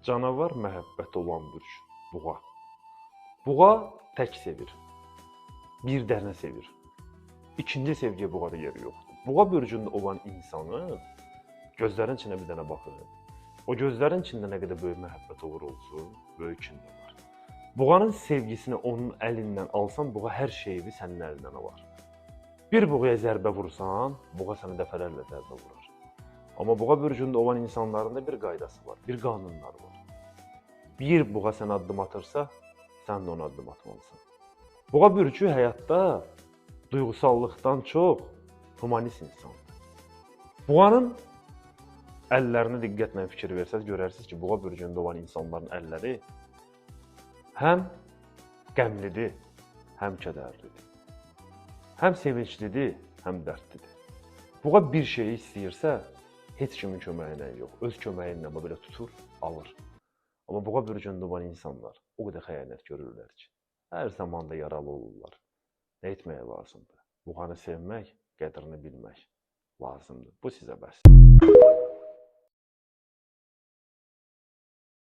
Canavar məhəbbəti olan bir buğa. Buğa tək sevir. Bir dənə sevir. İkinci sevgiyə buğada yeri yoxdur. Buğa bürcündə olan insanı gözlərin içinə bir dənə baxır. O gözlərin içində nə qədər böyük məhəbbət olur olsun, böyük içində var. Buğanın sevgisini onun əlindən alsan, buğa hər şeyi sənin əlindən alar. Bir buğaya zərbə vursan, buğa sənə dəfələrlə zərbə vurar. Amma buğa bürcündə olan insanların da bir qaydası var, bir qanunları var. Bir buğa sən addım atırsa, sən də ona addım atmalısan. Buğa bürcü həyatda duyğusallıqdan çox humanist insandır. Buğanın əllərinə diqqətlə fikir versəz, görərsiniz ki, buğa bürcündə olan insanların əlləri həm qəmlidir, həm kədərlidir. Həm sevinclidir, həm dərdlidir. Buğa bir şeyi istəyirsə, heç kimin köməyinə yox, öz köməyinlə belə tutur, alır. Amma buğa bürcündə olan insanlar o qədər xəyanət görürlər ki, hər zaman da yaralı olurlar. Nə etməyə lazımdır? Buğanı sevmək, qədrini bilmək lazımdır. Bu sizə bəs.